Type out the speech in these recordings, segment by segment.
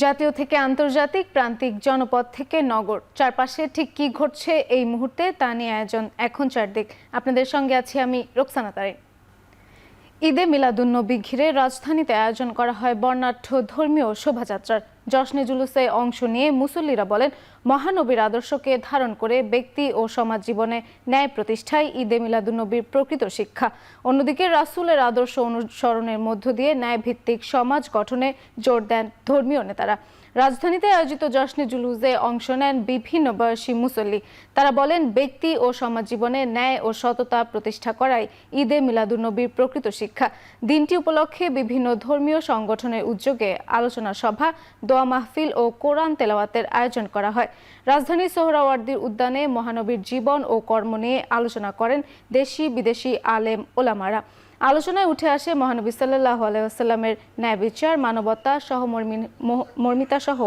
জাতীয় থেকে আন্তর্জাতিক, প্রান্তিক, জনপদ থেকে নগর, চারপাশে ঠিক কি ঘটছে এই মুহূর্তে তা নিয়ে আয়োজন এখন চারদিক। আপনাদের সঙ্গে আছি আমি রোকসানা তারিন। ঈদে মিলাদুন্নবী ঘিরে রাজধানীতে আয়োজন করা হয় বর্ণাঢ্য ধর্মীয় শোভাযাত্রার। জশ্নে জুলুসে অংশ নিয়ে মুসল্লিরা বলেন, মহানবীর আদর্শকে ধারণ করে ব্যক্তি ও সমাজ জীবনে ন্যায় প্রতিষ্ঠায় ঈদে মিলাদুন্নবীর প্রকৃত শিক্ষা। অন্যদিকে রাসূলের আদর্শ অনুসরণের মধ্য দিয়ে ন্যায়ভিত্তিক সমাজ গঠনে জোর দেন ধর্মীয় নেতারা। রাজধানীতে আয়োজিত জশ্নে জুলুসে অংশ নেন বিভিন্ন বয়সী মুসল্লি। তারা বলেন, ব্যক্তি ও সমাজ জীবনে ন্যায় ও সততা প্রতিষ্ঠা করাই ঈদে মিলাদুন্নবীর প্রকৃত শিক্ষা। দিনটি উপলক্ষে বিভিন্ন ধর্মীয় সংগঠনের উদ্যোগে আলোচনা সভা, দোয়া মাহফিল ও কোরআন তেলাওয়াতের আয়োজন করা হয়। রাজধানীর সোহরাওয়ার্দী উদ্যানে মহানবীর জীবন ও কর্ম নিয়ে আলোচনা করেন দেশি বিদেশি আলেম ওলামারা। আলোচনায় উঠে আসে মহানবী সাল্লাল্লাহু আলাইহি ওয়াসাল্লামের ন্যায় বিচার, মানবতা, সহমর্মিতা সহ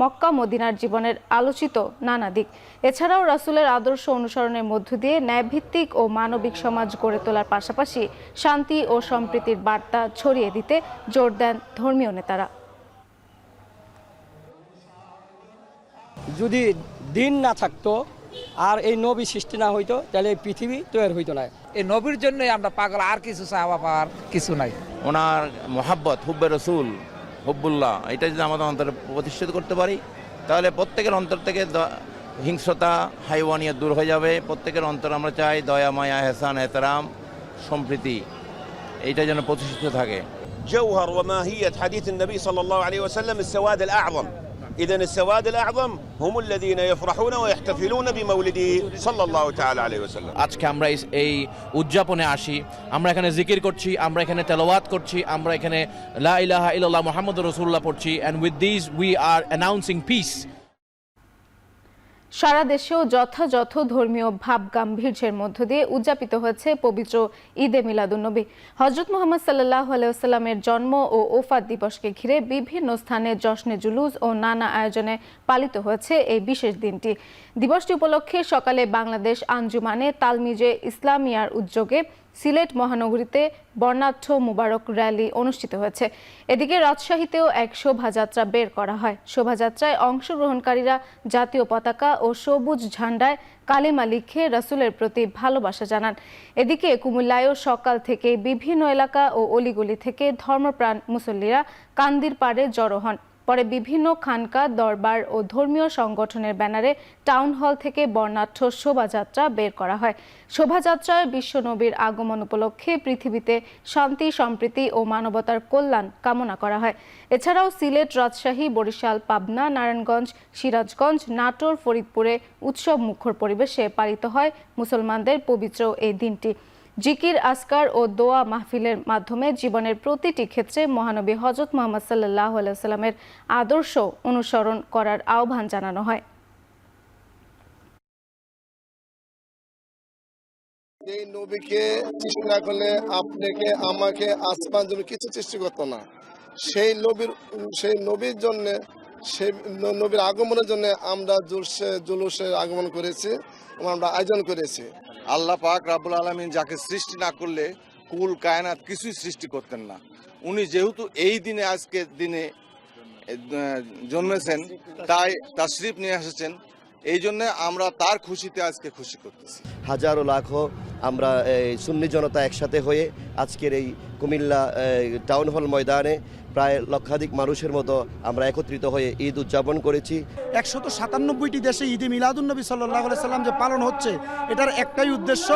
মক্কা মদিনার জীবনের আলোচিত নানা দিক। এছাড়াও রাসূলের আদর্শ অনুসরণের মধ্য দিয়ে ন্যায়ভিত্তিক ও মানবিক সমাজ গড়ে তোলার পাশাপাশি শান্তি ও সম্প্রীতির বার্তা ছড়িয়ে দিতে জোর দেন ধর্মীয় নেতারা। যদি দিন না থাকতো আর এই নবী সৃষ্টি না হইতো, তাহলে এই পৃথিবী তৈরি হইতো না। এই নবীর জন্যই আমরা পাগল, আর কিছু চাওয়া পাওয়ার কিছু নাই। ওনার মহাব্বত, হুব্বে রসুল, হুব্বুল্লাহ, এটা যদি আমাদের অন্তরে প্রতিষ্ঠিত করতে পারি, তাহলে প্রত্যেকের অন্তর থেকে হিংস্রতা, হাইওয়ানিয়ত দূর হয়ে যাবে। প্রত্যেকের অন্তর আমরা চাই দয়া, মায়া, এহসান, এহতারাম, সম্প্রীতি, এইটা যেন প্রতিষ্ঠিত থাকে। جوهر وماهية حديث النبي صلى الله عليه وسلم السواد الأعظم. إذن السواد الأعظم هم الذين يفرحون ويحتفلون بمولده صلى الله تعالى عليه وسلم. আজকে আমরা এই উদযাপনে আসি, আমরা এখানে জিকির করছি, আমরা এখানে তেলাওয়াত করছি, আমরা এখানে লা ইলাহা ইল্লাল্লাহ মুহাম্মাদুর রাসূলুল্লাহ পড়ছি, and with these we are announcing peace. সারা দেশেও যথাযথ ধর্মীয় ভাব গাম্ভীর্যের মধ্য দিয়ে উদযাপিত হয়েছে পবিত্র ঈদে মিলাদুন্নবী। হযরত মুহাম্মদ সাল্লাল্লাহু আলাইহি ওয়াসাল্লামের জন্ম ও ওফাত দিবসকে ঘিরে বিভিন্ন স্থানে জশ্নে জুলুস ও নানা আয়োজনে পালিত হয়েছে এই বিশেষ দিনটি। দিবসটি উপলক্ষে সকালে বাংলাদেশ আঞ্জুমানে তালমিজে ইসলামিয়ার উদ্যোগে সিলেট মহানগরীতে বর্ণাঢ্য মুবারক র্যালি অনুষ্ঠিত হয়েছে। এদিকে রাজশাহীতেও এক শোভাযাত্রা বের করা হয়। শোভাযাত্রায় অংশগ্রহণকারীরা জাতীয় পতাকা ও সবুজ ঝান্ডায় কালেমা লিখে রাসূলের প্রতি ভালোবাসা জানান। এদিকে কুমিল্লায়ও সকাল থেকে বিভিন্ন এলাকা ও অলিগলি থেকে ধর্মপ্রাণ মুসল্লিরা কান্দির পাড়ে জড়ো হন। পরে বিভিন্ন খানকা, দরবার ও ধর্মীয় সংগঠনের ব্যানারে টাউন হল থেকে বর্ণাঢ্য শোভাযাত্রা বের করা হয়। শোভাযাত্রায় বিশ্বনবীর আগমন উপলক্ষে পৃথিবীতে শান্তি, সম্প্রীতি ও মানবতার কল্যাণ কামনা করা হয়। এছাড়াও সিলেট, রাজশাহী, বরিশাল, পাবনা, নারায়ণগঞ্জ, সিরাজগঞ্জ, নাটোর, ফরিদপুরে উৎসব মুখর পরিবেশে পালিত হয় মুসলমানদের পবিত্র এই দিনটি। জিকির, আসকার ও দোয়া মাহফিলের মাধ্যমে জীবনের প্রতিটি ক্ষেত্রে মহানবী হযরত মুহাম্মদ সাল্লাল্লাহু আলাইহি ওয়াসাল্লামের আদর্শ অনুসরণ করার আহ্বান জানানো হয়। এই নবীকে সৃষ্টি না করলে আপনাকে, আমাকে, আসমান জন্য কিছু সৃষ্টি করতো না। সেই নবীর জন্য, সেই নবীর আগমনের জন্য আমরা জুলুসে আগমন করেছি, আমরা আয়োজন করেছি। আল্লাহ পাক রাব্বুল আলামিন যাকে সৃষ্টি না করলে কুল কায়নাত কিছুই সৃষ্টি করতেন না। উনি যেহেতু এই দিনে, আজকের দিনে জন্মেছেন, তাই তাশরিফ নিয়ে এসেছেন, এই জন্য আমরা তার খুশিতে আজকে খুশি করতেছি। হাজারো লাখো আমরা সুন্নি জনতা একসাথে হয়ে আজকের এই কুমিল্লা টাউন হল ময়দানে প্রায় লক্ষাধিক মানুষের মতো আমরা একত্রিত হয়ে ঈদ উদযাপন করেছি। 197টি দেশে ঈদে মিলাদুন্নবী সাল্লাল্লাহু আলাইহি সাল্লাম যে পালন হচ্ছে, এটার একটাই উদ্দেশ্য,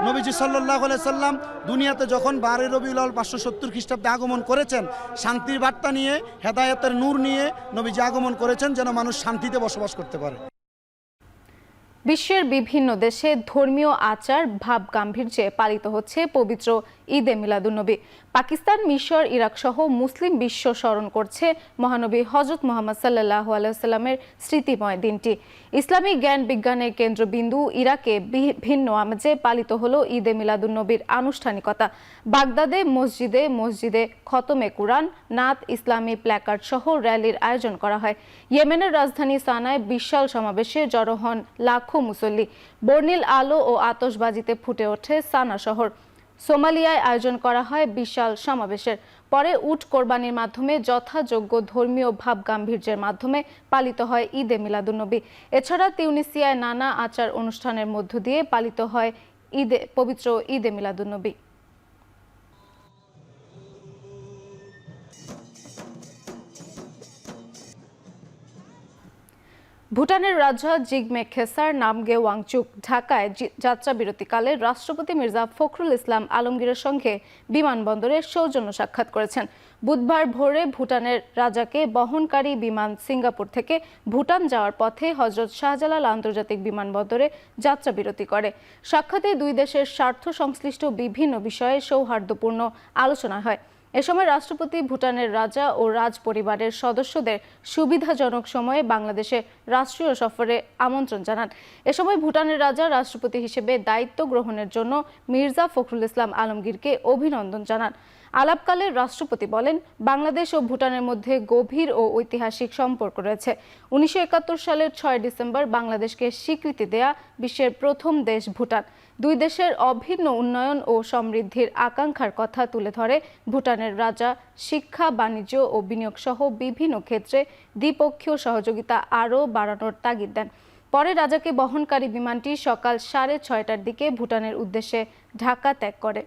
নবীজি সাল্লাল্লাহু আলাইহি সাল্লাম দুনিয়াতে যখন 12 রবিউল আউয়াল 570 খ্রিস্টাব্দে আগমন করেছেন, শান্তির বার্তা নিয়ে, হেদায়েতের নূর নিয়ে নবীজি আগমন করেছেন, যেন মানুষ শান্তিতে বসবাস করতে পারে। বিশ্বের বিভিন্ন দেশে ধর্মীয় আচার, ভাব গাম্ভীর্যে পালিত হচ্ছে পবিত্র ঈদে মিলাদুন্নবী। পাকিস্তান, মিশর, ইরাক সহ মুসলিম বিশ্ব স্মরণ করছে মহানবী হযরত মুহাম্মদ সাল্লাল্লাহু আলাইহি ওয়াসাল্লামের স্মৃতিময় দিনটি। ইসলামিক জ্ঞান বিজ্ঞানের কেন্দ্রবিন্দু ইরাকে ভিন্ন আমেজে পালিত হলো ঈদে মিলাদুন্নবীর আনুষ্ঠানিকতা। বাগদাদে মসজিদে মসজিদে খতমে কুরআন, নাত, ইসলামী প্ল্যাকার্ড সহ র্যালির আয়োজন করা হয়। ইয়েমেনের রাজধানী সানায় বিশাল সমাবেশে জড়ো হন লাখো মুসল্লি। বর্ণিল আলো ও আতশবাজিতে ফুটে ওঠে সানা শহর। সোমালিয়ায় আয়োজন করা হয় বিশাল সমাবেশের। পরে উট কোরবানির মাধ্যমে যথাযোগ্য ধর্মীয় ভাব গাম্ভীর্যের মাধ্যমে পালিত হয় ঈদে মিলাদুন্নবী। এছাড়া তিউনিসিয়ায় নানা আচার অনুষ্ঠানের মধ্য দিয়ে পালিত হয় পবিত্র ঈদে মিলাদুন্নবী। ভুটানের রাজা জিগমে খেসার নামগে ওয়াংচুক ঢাকায় যাত্রা বিরতিকালে রাষ্ট্রপতি মির্জা ফখরুল ইসলাম আলমগীরের সঙ্গে বিমানবন্দরে সৌজন্য সাক্ষাৎ করেছেন। বুধবার ভোরে ভুটানের রাজাকে বহনকারী বিমান সিঙ্গাপুর থেকে ভুটান যাওয়ার পথে হজরত শাহজালাল আন্তর্জাতিক বিমানবন্দরে যাত্রা বিরতি করে। সাক্ষাতে দুই দেশের স্বার্থ সংশ্লিষ্ট বিভিন্ন বিষয়ে সৌহার্দ্যপূর্ণ আলোচনা হয়। এ সময় রাষ্ট্রপতি ভুটানের রাজা ও রাজ পরিবারের সদস্যদের সুবিধাজনক সময়ে বাংলাদেশে রাষ্ট্রীয় সফরে আমন্ত্রণ জানান। এ সময় ভুটানের রাজা রাষ্ট্রপতি হিসেবে দায়িত্ব গ্রহণের জন্য মির্জা ফখরুল ইসলাম আলমগীরকে অভিনন্দন জানান। আলাপকালে রাষ্ট্রপতি বলেন, বাংলাদেশ ও ভুটানের মধ্যে গভীর ও ঐতিহাসিক সম্পর্ক রয়েছে। 1971 সালের 6 ডিসেম্বর বাংলাদেশকে স্বীকৃতি দেয়া বিশ্বের প্রথম দেশ ভুটান। দুই দেশের অভিন্ন উন্নয়ন ও সমৃদ্ধির আকাঙ্ক্ষার কথা তুলে ধরে ভুটানের রাজা শিক্ষা, বাণিজ্য ও বিনিয়োগ সহ বিভিন্ন ক্ষেত্রে দ্বিপক্ষীয় সহযোগিতা আরও বাড়ানোর তাগিদ দেন। পরে রাজাকে বহনকারী বিমানটি সকাল 6:30টার দিকে ভুটানের উদ্দেশ্যে ঢাকা ত্যাগ করে।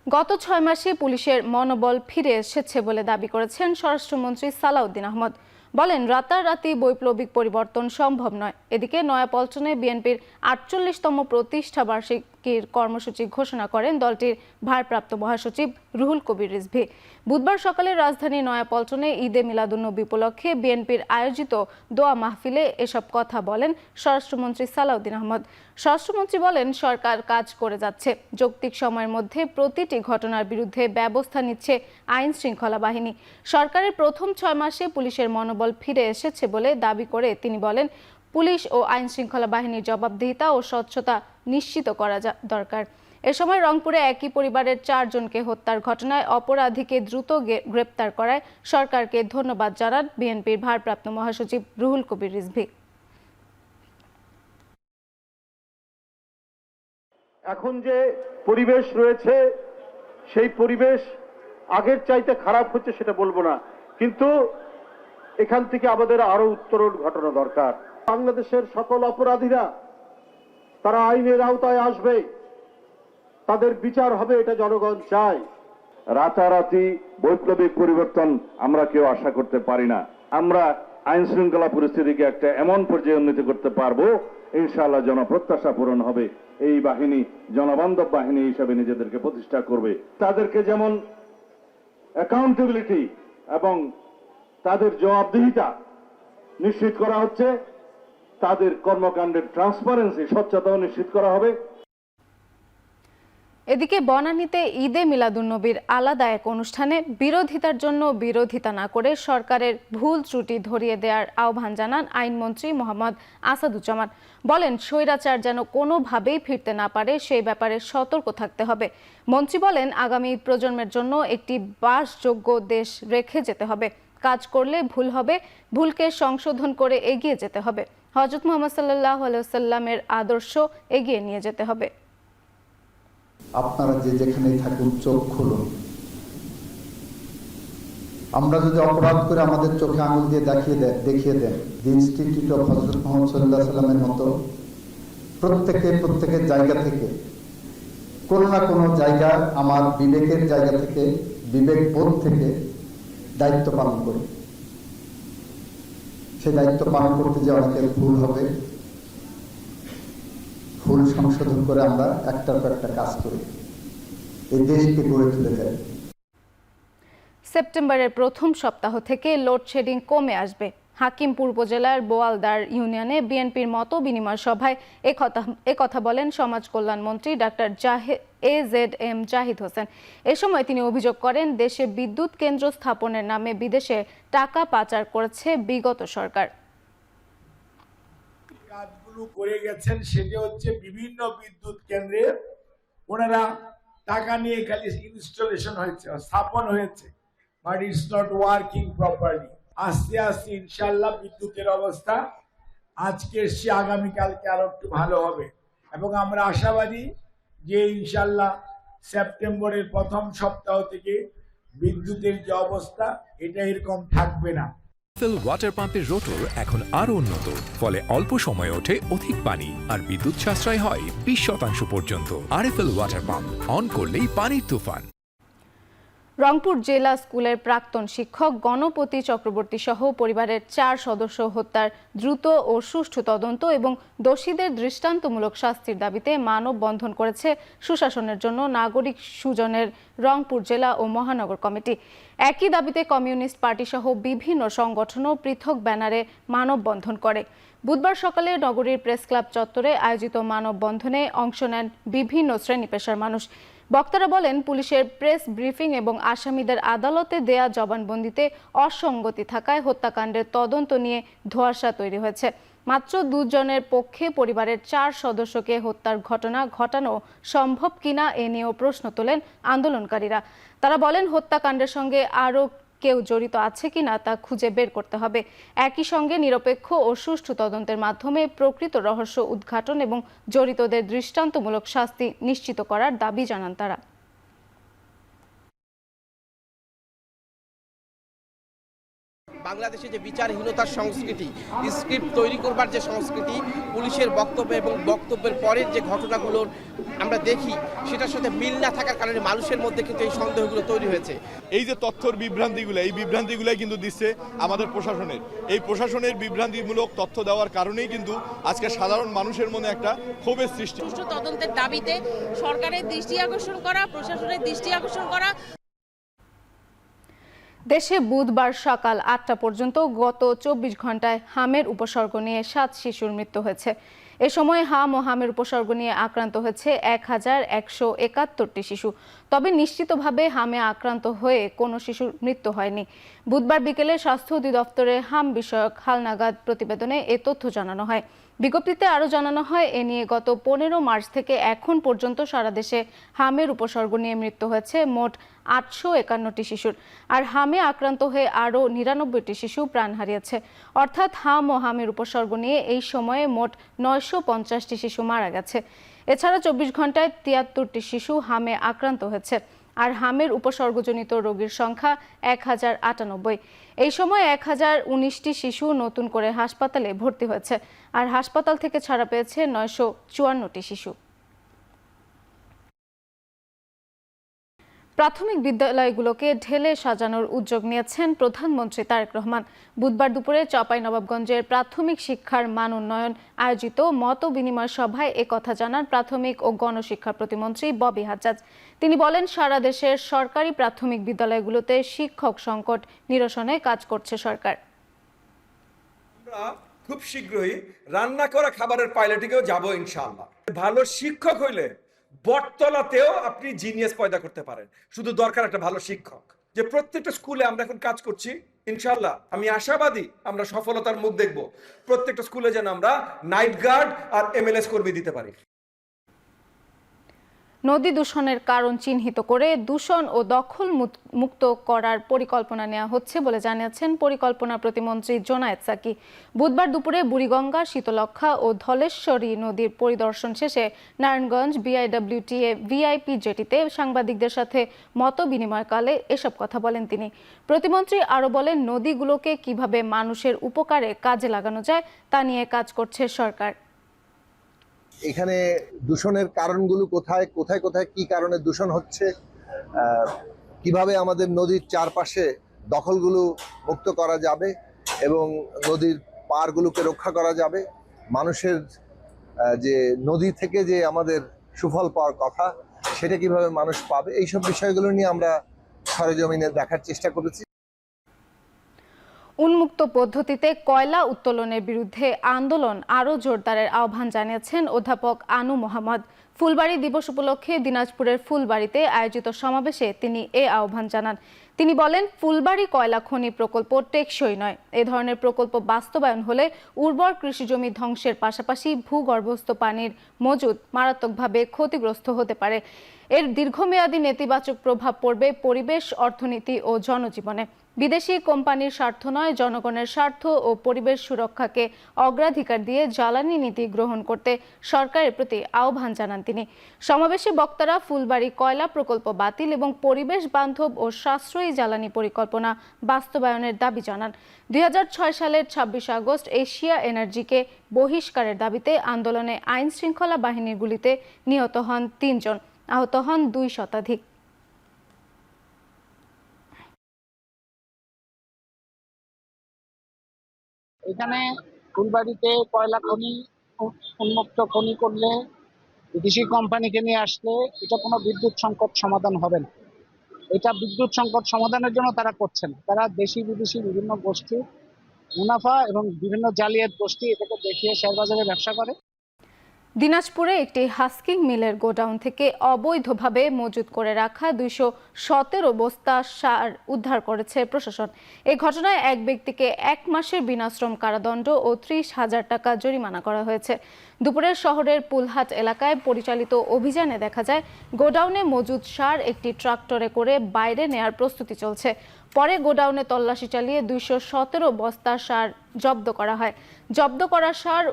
গত 6 মাসে পুলিশের মনোবল ফিরে এসেছে বলে দাবি করেছেন স্বরাষ্ট্রমন্ত্রী সালাউদ্দিন আহমদ। বলেন, রাতারাতি বৈপ্লবিক পরিবর্তন সম্ভব নয়। এদিকে নয়াপল্টনে বিএনপির 48তম প্রতিষ্ঠা বার্ষিকীর কর্মসূচি ঘোষণা করেন দলটির ভারপ্রাপ্ত মহাসচিব রুহুল কবির রিজভী। বুধবার সকালে রাজধানী নয়াপল্টনে ঈদে মিলাদুন্নবী উপলক্ষে বিএনপির আয়োজিত দোয়া মাহফিলে এসব কথা বলেন স্বরাষ্ট্রমন্ত্রী সালাউদ্দিন আহমদ। স্বরাষ্ট্রমন্ত্রী বলেন, সরকার কাজ করে যাচ্ছে। যৌক্তিক সময়ের মধ্যে প্রতিটি ঘটনার বিরুদ্ধে ব্যবস্থা নিচ্ছে আইন শৃঙ্খলা বাহিনী। সরকারের প্রথম 6 মাসে পুলিশের মনোবল ফিরে এসেছে বলে দাবি করে তিনি বলেন, পুলিশ ও আইন শৃঙ্খলা বাহিনীর জবাবদিহিতা ও স্বচ্ছতা নিশ্চিত করা দরকার। এ সময় রংপুরে একই পরিবারের 4 জনকে হত্যার ঘটনায় অপরাধীকে দ্রুত গ্রেপ্তার করায় সরকারকে ধন্যবাদ জানান বিএনপির ভারপ্রাপ্ত মহাসচিব রুহুল কবির রিজভী। এখন যে পরিবেশ রয়েছে সেই পরিবেশ আগের চাইতে খারাপ হচ্ছে সেটা বলবো না, কিন্তু এখান থেকে আমাদের আরো উত্তরণ ঘটানো দরকার। বাংলাদেশের সকল অপরাধীরা তারা আইনের আওতায় আসবে, তাদের বিচার হবে, এটা জনগণ চায়। রাতারাতি বৈপ্লবিক পরিবর্তন আমরা কেউ আশা করতে পারি না। আমরা আইন শৃঙ্খলা পরিস্থিতিকে একটা এমন পর্যায়ে উন্নীত করতে পারবো, ইনশাআল্লাহ জনপ্রত্যাশা পূরণ হবে। এই বাহিনী জনবান্ধব বাহিনী হিসেবে নিজেদেরকে প্রতিষ্ঠা করবে। তাদেরকে যেমন অ্যাকাউন্টেবিলিটি এবং তাদের জবাবদিহিতা নিশ্চিত করা হচ্ছে, তাদের কর্মকাণ্ডের ট্রান্সপারেন্সি, স্বচ্ছতাও নিশ্চিত করা হবে। এদিকে বনানীতে ঈদে মিলাদুন্নবীর আলাদা এক অনুষ্ঠানে বিরোধিতার জন্য বিরোধিতা না করে সরকারের ভুল ত্রুটি ধরিয়ে দেওয়ার আহ্বান জানান আইনমন্ত্রী মোহাম্মদ আসাদুজ্জামান। বলেন, স্বৈরাচার যেন কোনোভাবেই ফিরতে না পারে সেই ব্যাপারে সতর্ক থাকতে হবে। মন্ত্রী বলেন, আগামী প্রজন্মের জন্য একটি বাসযোগ্য দেশ রেখে যেতে হবে। কাজ করলে ভুল হবে, ভুলকে সংশোধন করে এগিয়ে যেতে হবে। হযরত মুহাম্মদ সাল্লাল্লাহু আলাইহি ওয়াসাল্লামের আদর্শ এগিয়ে নিয়ে যেতে হবে। আপনারা যে যেখানেই থাকুন, চোখ খুলুন। আমরা যদি অপরাধ করে আমাদের চোখে আঙুল দিয়ে দেখিয়ে দেন, দি ইনস্টিটিউট অফ হযরত মুহাম্মদ সাল্লাল্লাহু আলাইহি ওয়াসাল্লামের মতো প্রত্যেকের জায়গা থেকে, কোনো না কোনো জায়গা, আমার বিবেকের জায়গা থেকে, বিবেক বোধ থেকে দায়িত্ব পালন করি। সেই দায়িত্ব পালন করতে যে অনেকের ভুল হবে, ভুল সংশোধন করে আমরা একটার পর একটা কাজ করি, এই দেশকে গড়ে তুলে দেয়। সেপ্টেম্বরের প্রথম সপ্তাহ থেকে লোডশেডিং কমে আসবে। হাকিমপুর উপজেলার বোয়ালদার ইউনিয়নে বিএনপির মত বিনিময় সভায় একথা বলেন সমাজ কল্যাণ মন্ত্রী ডাক্তার AZM জাহিদ হোসেন। এ সময় তিনি অভিযোগ করেন, দেশে বিদ্যুৎ কেন্দ্র স্থাপনের নামে বিদেশে টাকা পাচার করেছে বিগত সরকার। কাজগুলো করে গেছেন সেটা হচ্ছে বিভিন্ন বিদ্যুৎ কেন্দ্রে ওনারা টাকা নিয়ে খালি ইনস্টলেশন হয়েছে, স্থাপন হয়েছে, but it's not working properly. আস্তে আস্তে ইনশাআল্লাহ বিদ্যুতের অবস্থা আজকের চেয়ে আগামীকালকে আরো একটু ভালো হবে এবং আমরা আশাবাদী যে ইনশাল্লাহ সেপ্টেম্বরের প্রথম সপ্তাহ থেকে বিদ্যুতের যে অবস্থা এটা এরকম থাকবে না। আরএফএল ওয়াটার পাম্পের রোটর এখন আরো উন্নত, ফলে অল্প সময়ে ওঠে অধিক পানি আর বিদ্যুৎ সাশ্রয় হয় 20% পর্যন্ত। আরএফএল ওয়াটার পাম্প, অন করলেই পানির তুফান। রংপুর জেলা স্কুলের প্রাক্তন শিক্ষক গণপতি চক্রবর্তী সহ পরিবারের 4 সদস্য হত্যার দ্রুত ও সুষ্ঠু তদন্ত এবং দোষীদের দৃষ্টান্তমূলক শাস্তির দাবিতে মানববন্ধন করেছে সুশাসনের জন্য নাগরিক সুজনের রংপুর জেলা ও মহানগর কমিটি। একই দাবিতে কমিউনিস্ট পার্টি সহ বিভিন্ন সংগঠনও পৃথক ব্যানারে মানববন্ধন করে। বুধবার সকালে নগরীর প্রেস ক্লাব চত্বরে আয়োজিত মানববন্ধনে অংশ নেন বিভিন্ন শ্রেণী পেশার মানুষ। বক্তারা বলেন, পুলিশের প্রেস ব্রিফিং এবং আসামিদের আদালতে দেয়া জবানবন্দিতে অসঙ্গতি থাকায় হত্যাকাণ্ডের তদন্ত নিয়ে ধোঁয়াশা তৈরি হয়েছে। মাত্র 2 জনের পক্ষে পরিবারের 4 সদস্যকে হত্যার ঘটনা ঘটানো সম্ভব কিনা এ নিয়েও প্রশ্ন তোলেন আন্দোলনকারীরা। তারা বলেন, হত্যাকাণ্ডের সঙ্গে আরও কেউ জড়িত আছে কিনা তা খুঁজে বের করতে হবে। একই সঙ্গে নিরপেক্ষ ও সুষ্ঠু তদন্তের মাধ্যমে প্রকৃত রহস্য উদ্ঘাটন এবং জড়িতদের দৃষ্টান্তমূলক শাস্তি নিশ্চিত করার দাবি জানান তারা। বাংলাদেশে যে বিচারহীনতার সংস্কৃতি, স্ক্রিপ্ট তৈরি করবার যে সংস্কৃতি, পুলিশের বক্তব্য এবং বক্তব্যের পরের যে ঘটনাগুলোর আমরা দেখি সেটার সাথে মিল না থাকার কারণে মানুষের মধ্যে কিন্তু এই সন্দেহগুলো তৈরি হয়েছে। এই যে তথ্যর বিভ্রান্তিগুলো, এই বিভ্রান্তিগুলাই কিন্তু দিচ্ছে আমাদের প্রশাসনের। এই প্রশাসনের বিভ্রান্তিমূলক তথ্য দেওয়ার কারণেই কিন্তু আজকে সাধারণ মানুষের মনে একটা ক্ষোভের সৃষ্টি। সুষ্ঠু তদন্তের দাবিতে সরকারের দৃষ্টি আকর্ষণ করা, প্রশাসনের দৃষ্টি আকর্ষণ করা। দেশে বুধবার সকাল 8টা পর্যন্ত গত 24 ঘন্টায় হামের উপসর্গ নিয়ে 7 শিশুর মৃত্যু হয়েছে। এ সময় হাম ও হামের উপসর্গ নিয়ে আক্রান্ত হয়েছে 1171টি শিশু। তবে নিশ্চিতভাবে হামে আক্রান্ত হয়ে কোনো শিশুর মৃত্যু হয়নি। বুধবার বিকেলে স্বাস্থ্য অধিদপ্তরের হাম বিষয়ক হালনাগাদ প্রতিবেদনে এ তথ্য জানানো হয়। বিজ্ঞপ্তিতে আরও জানানো হয়, এ নিয়ে গত 15 মার্চ থেকে এখন পর্যন্ত সারা দেশে হামের উপসর্গ নিয়ে মৃত্যু হয়েছে মোট 851টি শিশুর। আর হামে আক্রান্ত হয়ে আরও 99টি শিশু প্রাণ হারিয়েছে। অর্থাৎ হাম ও হামের উপসর্গ নিয়ে এই সময়ে মোট 950টি শিশু মারা গেছে। এছাড়া 24 ঘন্টায় 73টি শিশু হামে আক্রান্ত হয়েছে। আর হামের উপসর্গজনিত রোগীর সংখ্যা 1098। এই সময় 1019টি শিশু নতুন করে হাসপাতালে ভর্তি হয়েছে। আর হাসপাতাল থেকে ছাড়া পেয়েছে 954টি শিশু। প্রাথমিক বিদ্যালয়গুলোকে ঢেলে সাজানোর উদ্যোগ নিয়েছেন প্রধানমন্ত্রী তারেক রহমান। বুধবার দুপুরে চাঁপাইনবাবগঞ্জের প্রাথমিক শিক্ষার মান উন্নয়ন আয়োজিত মত বিনিময় সভায় একথা জানান প্রাথমিক ও গণশিক্ষা প্রতিমন্ত্রী ববি হাজ্জাজ। তিনি বলেন, সারা দেশের সরকারি প্রাথমিক বিদ্যালয়গুলোতে শিক্ষক সংকট নিরসনে কাজ করছে সরকার। আমরা খুব শীঘ্রই রান্না করা খাবারের পাইলটিংয়েও যাব ইনশাআল্লাহ। ভালো শিক্ষক হইলে বটতলাতেও আপনি জিনিয়াস পয়দা করতে পারেন। শুধু দরকার একটা ভালো শিক্ষক। যে প্রত্যেকটা স্কুলে আমরা এখন কাজ করছি, ইনশাআল্লাহ আমি আশাবাদী আমরা সফলতার মুখ দেখব। প্রত্যেকটা স্কুলে যেন আমরা নাইট গার্ড আর এমএলএস কর্মী দিতে পারি। নদী দূষণের কারণ চিহ্নিত করে দূষণ ও দখল মুক্ত করার পরিকল্পনা নেওয়া হচ্ছে বলে জানিয়েছেন পরিকল্পনা প্রতিমন্ত্রী জোনায়েদ সাকি। বুধবার দুপুরে বুড়িগঙ্গা, শীতলক্ষা ও ধলেশ্বরী নদীর পরিদর্শন শেষে নারায়ণগঞ্জ বিআইডব্লিউটিএ ভিআইপি জেটিতে সাংবাদিকদের সাথে মত বিনিময়কালে এসব কথা বলেন তিনি। প্রতিমন্ত্রী আরও বলেন, নদীগুলোকে কিভাবে মানুষের উপকারে কাজে লাগানো যায় তা নিয়ে কাজ করছে সরকার। এখানে দূষণের কারণগুলো কোথায় কোথায় কোথায় কি কারণে দূষণ হচ্ছে, কিভাবে আমাদের নদীর চারপাশে দখলগুলো মুক্ত করা যাবে এবং নদীর পাড়গুলোকে রক্ষা করা যাবে, মানুষের যে নদী থেকে যে আমাদের সুফল পাওয়ার কথা সেটা কিভাবে মানুষ পাবে, এইসব বিষয়গুলো নিয়ে আমরা সরেজমিনে দেখার চেষ্টা করেছি। উন্মুক্ত পদ্ধতিতে কয়লা উত্তোলনের বিরুদ্ধে আন্দোলন আরও জোরদারের আহ্বান জানিয়েছেন অধ্যাপক আনু মোহাম্মদ। ফুলবাড়ি দিবস উপলক্ষে দিনাজপুরের ফুলবাড়িতে আয়োজিত সমাবেশে তিনি এ আহ্বান জানান। তিনি বলেন, ফুলবাড়ী কয়লা খনি প্রকল্প টেকসই নয়। এ ধরনের প্রকল্প বাস্তবায়ন হলে উর্বর কৃষিজমি ধ্বংসের পাশাপাশি ভূগর্ভস্থ পানির মজুদ মারাত্মকভাবে ক্ষতিগ্রস্ত হতে পারে। এর দীর্ঘমেয়াদী নেতিবাচক প্রভাব পড়বে পরিবেশ, অর্থনীতি ও জনজীবনে। বিদেশি কোম্পানির স্বার্থ নয়, জনগণের স্বার্থ ও পরিবেশ সুরক্ষাকে অগ্রাধিকার দিয়ে জ্বালানি নীতি গ্রহণ করতে সরকারের প্রতি আহ্বান জানান তিনি। সমাবেশে বক্তারা ফুলবাড়ী কয়লা প্রকল্প বাতিল এবং পরিবেশ বান্ধব ও সাশ্রয়ী জ্বালানি পরিকল্পনা বাস্তবায়নের দাবি জানান। 2006 সালের 26 আগস্ট এশিয়া এনার্জিকে বহিষ্কারের দাবিতে আন্দোলনে আইন শৃঙ্খলা বাহিনীর গুলিতে নিহত হন 3 জন, আহত হন 2 শতাধিক। এখানে ফুলবাড়িতে কয়লা খনি উন্মুক্ত খনি করলে, বিদেশি কোম্পানিকে নিয়ে আসলে এটা কোনো বিদ্যুৎ সংকট সমাধান হবে না। এটা বিদ্যুৎ সংকট সমাধানের জন্য তারা করছে না। তারা দেশি বিদেশি বিভিন্ন গোষ্ঠী মুনাফা এবং বিভিন্ন জালিয়াত গোষ্ঠী এটাকে দেখিয়ে শেয়ার বাজারে ব্যবসা করে। দিনাজপুরে একটি হাস্কিং মিলের গোডাউন থেকে অবৈধভাবে মজুত করে রাখা 217 বস্তা সার উদ্ধার করেছে প্রশাসন। এই ঘটনায় এক ব্যক্তিকে 1 মাসের বিনাশ্রম কারাদণ্ড ও 30,000 টাকা জরিমানা করা হয়েছে। দুপুরে শহরের পুলহাট এলাকায় পরিচালিত অভিযানে দেখা যায় গোডাউনে মজুদ সার একটি ট্রাক্টরে করে বাইরে নেয়ার প্রস্তুতি চলছে। পরে গোডাউনে তল্লাশি চালিয়ে 217 বস্তা সার জব্দ করা হয়। জব্দ করা সার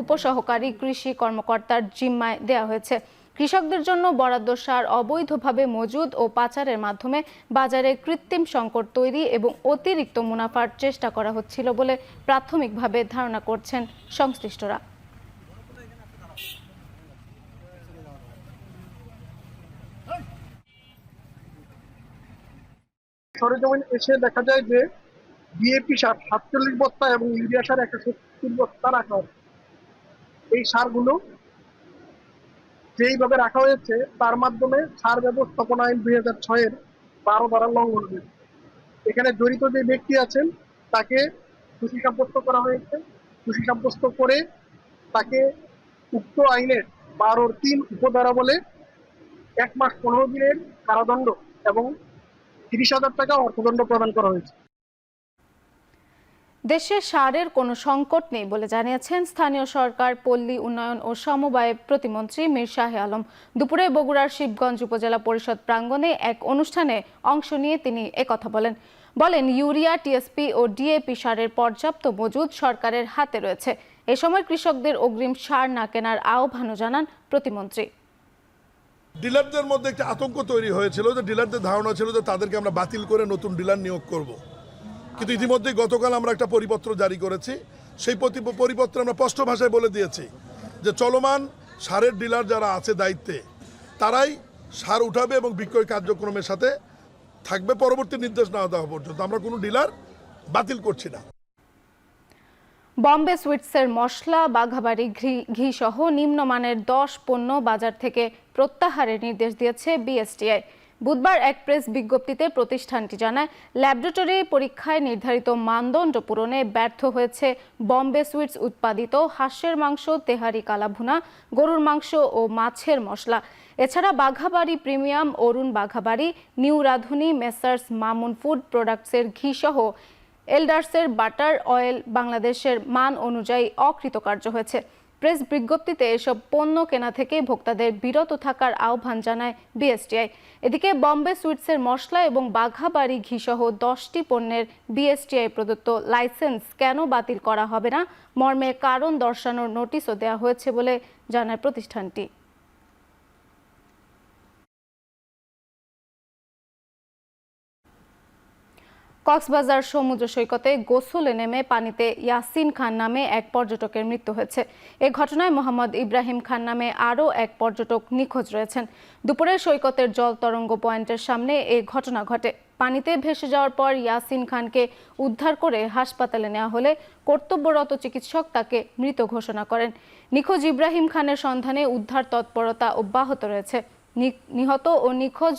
উপসহকারী কৃষি কর্মকর্তার জিম্মায় দেওয়া হয়েছে। কৃষকদের জন্য বরাদ্দ সার অবৈধভাবে মজুদ ও পাচারের মাধ্যমে বাজারে কৃত্রিম সংকট তৈরি এবং অতিরিক্ত মুনাফার চেষ্টা করা হচ্ছিল বলে প্রাথমিকভাবে ধারণা করছেন সংশ্লিষ্টরা। সরেজমিন এসে দেখা যায় যে ডিএপি সার 47 বস্তা এবং ইউরিয়া সার 170 বস্তা রাখা হয়। এই সারগুলো যেইভাবে রাখা হয়েছে তার মাধ্যমে সার ব্যবস্থাপনা আইন 2006-এর 12 ধারা লঙ্ঘন হয়েছে। এখানে জড়িত যে ব্যক্তি আছেন তাকে দোষী সাব্যস্ত করা হয়েছে। দোষী সাব্যস্ত করে তাকে উক্ত আইনের 12-3 উপধারা বলে 1 মাস 15 দিনের কারাদণ্ড এবং 30,000 টাকা অর্থদণ্ড প্রদান করা হয়েছে। দেশে সারের কোনো সংকট নেই বলে জানিয়েছেন স্থানীয় সরকার, পল্লী উন্নয়ন ও সমবায় প্রতিমন্ত্রী মীর শাহে আলম। দুপুরে বগুড়ার শিবগঞ্জ উপজেলা পরিষদ প্রাঙ্গণে এক অনুষ্ঠানে অংশ নিয়ে তিনি একথা বলেন ইউরিয়া, টিএসপি ও ডিএপি সারের পর্যাপ্ত মজুদ সরকারের হাতে রয়েছে। এ সময় কৃষকদের অগ্রিম সার না কেনার আহ্বানও জানান প্রতিমন্ত্রী। ডিলারদের মধ্যে একটা আতঙ্ক তৈরি হয়েছিল যে ডিলারদের ধারণা ছিল যে তাদেরকে আমরা বাতিল করে নতুন ডিলার নিয়োগ করব। কিন্তু ইতিমধ্যেই গতকাল আমরা একটা পরিপত্র জারি করেছি। সেই পরিপত্রে আমরা স্পষ্ট ভাষায় বলে দিয়েছি যে চলমান সারের ডিলার যারা আছে দায়িত্বে তারাই সার উঠাবে এবং বিক্রয় কার্যক্রমের সাথে থাকবে পরবর্তী নির্দেশ না দেওয়া পর্যন্ত। আমরা কোনো ডিলার বাতিল করছি না। বম্বে সুইটসের মশলা, বাঘাবাড়ি ঘি সহ নিম্নমানের 10 পণ্য বাজার থেকে প্রত্যাহারের নির্দেশ দিয়েছে বিএসটিআই। বুধবার এক প্রেস বিজ্ঞপ্তিতে প্রতিষ্ঠানটি জানায়, ল্যাবরেটরি পরীক্ষায় নির্ধারিত মানদণ্ড পূরণে ব্যর্থ হয়েছে বম্বে সুইটস উৎপাদিত হাঁসের মাংস, তেহারি কালাভুনা, গরুর মাংস ও মাছের মশলা। এছাড়া বাঘাবাড়ি প্রিমিয়াম, অরুণ বাঘাবাড়ি, নিউ রাধুনী, মেসার্স মামুন ফুড প্রোডাক্টসের ঘি সহ এলডার্সের বাটার অয়েল বাংলাদেশের মান অনুযায়ী অকৃতকার্য হয়েছে। প্রেস বিজ্ঞপ্তিতে এসব পণ্য কেনা থেকে ভোক্তাদের বিরত থাকার আহ্বান জানায় বিএসটিআই। এদিকে বম্বে সুইটসের মশলা এবং বাঘাবাড়ি ঘি সহ 10টি পণ্যের বিএসটিআই প্রদত্ত লাইসেন্স কেন বাতিল করা হবে না মর্মে কারণ দর্শানোর নোটিশও দেওয়া হয়েছে বলে জানায় প্রতিষ্ঠানটি। কক্সবাজার সমুদ্র সৈকতে গোসলে নেমে পানিতে ইয়াসিন খান নামে এক পর্যটকের মৃত্যু হয়েছে। এ ঘটনায় মোহাম্মদ ইব্রাহিম খান নামে আরও এক পর্যটক নিখোঁজ রয়েছেন। দুপুরে সৈকতের জল তরঙ্গ পয়েন্টের সামনে এ ঘটনা ঘটে। পানিতে ভেসে যাওয়ার পর ইয়াসিন খানকে উদ্ধার করে হাসপাতালে নেওয়া হলে কর্তব্যরত চিকিৎসক তাকে মৃত ঘোষণা করেন। নিখোঁজ ইব্রাহিম খানের সন্ধানে উদ্ধার তৎপরতা অব্যাহত রয়েছে। নিহত ও নিখোঁজ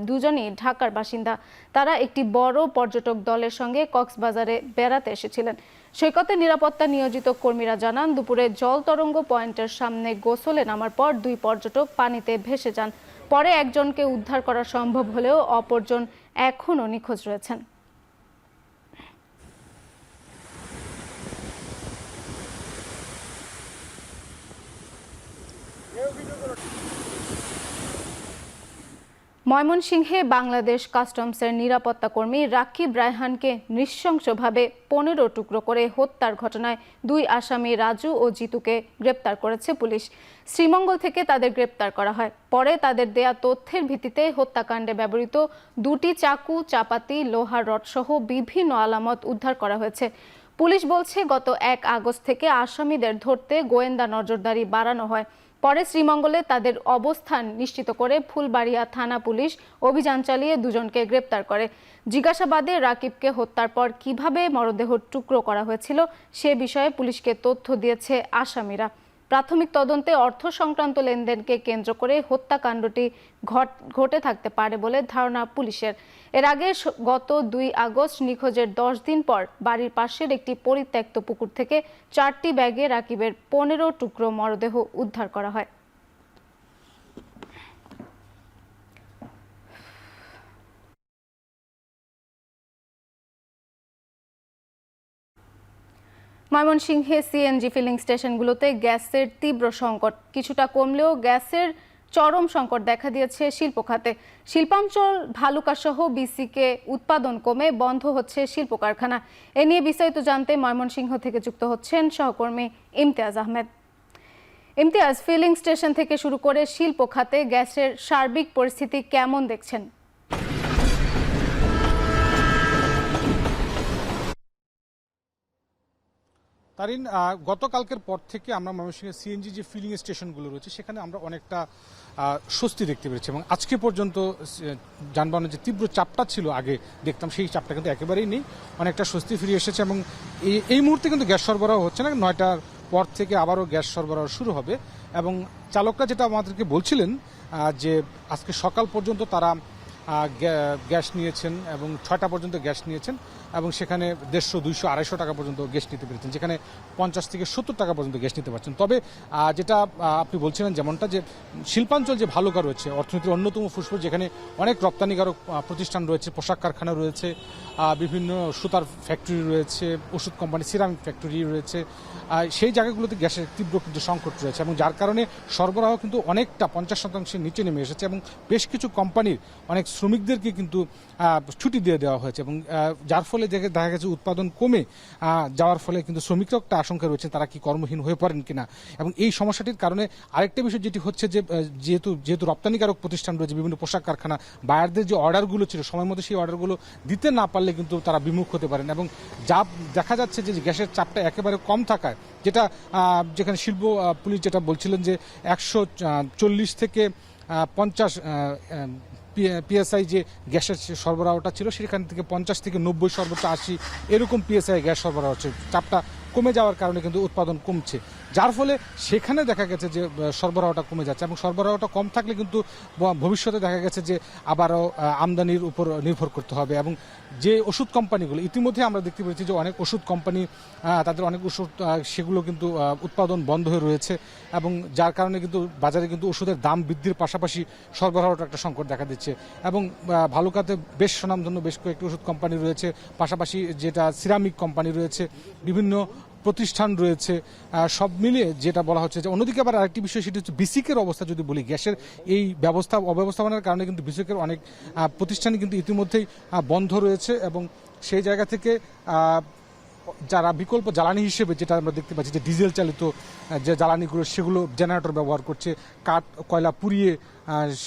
দুজনই ঢাকার বাসিন্দা। তারা একটি বড় পর্যটক দলের সঙ্গে কক্সবাজারে বেড়াতে এসেছিলেন। সৈকতে নিরাপত্তা নিয়োজিত কর্মীরা জানান, দুপুরে জল তরঙ্গ পয়েন্টের সামনে গোসলে নামার পর 2 পর্যটক পানিতে ভেসে যান। পরে একজনকে উদ্ধার করা সম্ভব হলেও অপরজন এখনও নিখোঁজ রয়েছেন। ময়মনসিংহে বাংলাদেশ কাস্টমসের নিরাপত্তা কর্মী রাকিব রায়হানকে নৃশংসভাবে 15 টুকরো করে হত্যার ঘটনায় 2 আসামি রাজু ও জিতুকে গ্রেপ্তার করেছে পুলিশ। শ্রীমঙ্গল থেকে তাদের গ্রেপ্তার করা হয়। পরে তাদের দেয়া তথ্যের ভিত্তিতে হত্যাকাণ্ডে ব্যবহৃত 2টি চাকু, চাপাতি, লোহার রড সহ বিভিন্ন আলামত উদ্ধার করা হয়েছে। পুলিশ বলছে গত 1 আগস্ট থেকে আসামিদের ধরতে গোয়েন্দা নজরদারি বাড়ানো হয়। পরে শ্রীমঙ্গলে তাদের অবস্থান নিশ্চিত করে ফুলবাড়িয়া থানা পুলিশ অভিযান চালিয়ে দুজনকে গ্রেপ্তার করে। জিজ্ঞাসাবাদে রাকিবকে হত্যার পর কিভাবে মরদেহ টুকরো করা হয়েছিল সে বিষয়ে পুলিশকে তথ্য দিয়েছে আসামিরা। প্রাথমিক তদন্তে অর্থ সংক্রান্ত লেনদেনকে কেন্দ্র করে হত্যাকাণ্ডটি ঘটে থাকতে পারে বলে ধারণা পুলিশের। এর আগে গত 2 আগস্ট নিখোঁজের 10 দিন পর বাড়ির পাশের একটি পরিত্যক্ত পুকুর থেকে 4টি ব্যাগে রাকিবের 15 টুকরো মরদেহ উদ্ধার করা হয়। ময়মনসিংহে সিএনজি ফিলিং স্টেশনগুলোতে গ্যাসের তীব্র সংকট কিছুটা কমলেও গ্যাসের চরম সংকট দেখা দিয়েছে শিল্প খাতে। শিল্পাঞ্চল ভালুকা সহ বিসিকে উৎপাদন কমে বন্ধ হচ্ছে শিল্প কারখানা। এ নিয়ে বিস্তারিত জানতে ময়মনসিংহ থেকে যুক্ত হচ্ছেন সহকর্মী ইমতিয়াজ আহমেদ। ইমতিয়াজ, ফিলিং স্টেশন থেকে শুরু করে শিল্প খাতে গ্যাসের সার্বিক পরিস্থিতি কেমন দেখছেন? তারিন, গতকালকের পর থেকে আমরা ময়মনসিংহের সিএনজি যে ফিলিং স্টেশনগুলো রয়েছে সেখানে আমরা অনেকটা স্বস্তি দেখতে পেরেছি এবং আজকে পর্যন্ত যানবাহনের যে তীব্র চাপটা ছিল আগে দেখতাম সেই চাপটা কিন্তু একেবারেই নেই, অনেকটা স্বস্তি ফিরে এসেছে এবং এই মুহূর্তে কিন্তু গ্যাস সরবরাহ হচ্ছে না। 9টার পর থেকে আবারও গ্যাস সরবরাহ শুরু হবে এবং চালকরা যেটা আমাদেরকে বলছিলেন যে আজকে সকাল পর্যন্ত তারা গ্যাস নিয়েছেন এবং 6টা পর্যন্ত গ্যাস নিয়েছেন এবং সেখানে 150, 200, 250 টাকা পর্যন্ত গ্যাস নিতে পেরেছেন, যেখানে 50 থেকে 70 টাকা পর্যন্ত গ্যাস নিতে পারছেন। তবে যেটা আপনি বলছিলেন যেমনটা যে শিল্পাঞ্চল যে ভালুকা রয়েছে অর্থনীতির অন্যতম ফুসফুস, যেখানে অনেক রপ্তানিকারক প্রতিষ্ঠান রয়েছে, পোশাক কারখানা রয়েছে, বিভিন্ন সুতার ফ্যাক্টরি রয়েছে, ওষুধ কোম্পানি, সিরামিক ফ্যাক্টরি রয়েছে, সেই জায়গাগুলোতে গ্যাসের তীব্র কিন্তু সংকট রয়েছে এবং যার কারণে সরবরাহ কিন্তু অনেকটা 50% নিচে নেমে এসেছে এবং বেশ কিছু কোম্পানির অনেক শ্রমিকদেরকে কিন্তু ছুটি দিয়ে দেওয়া হয়েছে এবং যার ফলে দেখা গেছে উৎপাদন কমে যাওয়ার ফলে কিন্তু শ্রমিকরা একটা আশঙ্কা রয়েছে তারা কি কর্মহীন হয়ে পড়েন কিনা। এবং এই সমস্যাটির কারণে আরেকটা বিষয় যেটি হচ্ছে যে যেহেতু রপ্তানিকারক প্রতিষ্ঠান রয়েছে, বিভিন্ন পোশাক কারখানা, বায়ারদের যে অর্ডারগুলো ছিল সময় মতো সেই অর্ডারগুলো দিতে না পারলে কিন্তু তারা বিমুখ হতে পারেন এবং যা দেখা যাচ্ছে যে গ্যাসের চাপটা একেবারে কম থাকায় যেখানে শিল্প পুলিশ যেটা বলছিলেন যে 140 থেকে 50 পিএসআই যে গ্যাসের সরবরাহটা ছিল সেখান থেকে 50 থেকে 90 সর্বোচ্চ 80 এরকম পিএসআই গ্যাস সরবরাহ হচ্ছে। চাপটা কমে যাওয়ার কারণে কিন্তু উৎপাদন কমছে, যার ফলে সেখানে দেখা গেছে যে সরবরাহটা কমে যাচ্ছে এবং সরবরাহটা কম থাকলে কিন্তু ভবিষ্যতে দেখা গেছে যে আবারও আমদানির উপর নির্ভর করতে হবে এবং যে ওষুধ কোম্পানিগুলো ইতিমধ্যে আমরা দেখতে পেয়েছি যে অনেক ওষুধ কোম্পানি তাদের অনেক ওষুধ সেগুলো কিন্তু উৎপাদন বন্ধ হয়ে রয়েছে এবং যার কারণে কিন্তু বাজারে কিন্তু ওষুধের দাম বৃদ্ধির পাশাপাশি সরবরাহটা একটা সংকট দেখা দিচ্ছে এবং ভালুকাতে বেশ সুনামধন্য বেশ কয়েকটি ওষুধ কোম্পানি রয়েছে, পাশাপাশি যেটা সিরামিক কোম্পানি রয়েছে, বিভিন্ন প্রতিষ্ঠান রয়েছে, সব মিলিয়ে যেটা বলা হচ্ছে যে অন্যদিকে আবার আরেকটি বিষয় সেটি হচ্ছে বিসিকের অবস্থা যদি বলি, গ্যাসের এই অব্যবস্থাপনার কারণে কিন্তু বিসিকের অনেক প্রতিষ্ঠান কিন্তু ইতিমধ্যেই বন্ধ রয়েছে এবং সেই জায়গা থেকে যারা বিকল্প জ্বালানি হিসেবে যেটা আমরা দেখতে পাচ্ছি যে ডিজেল চালিত যে জ্বালানিগুলো সেগুলো জেনারেটর ব্যবহার করছে, কাঠ কয়লা পুড়িয়ে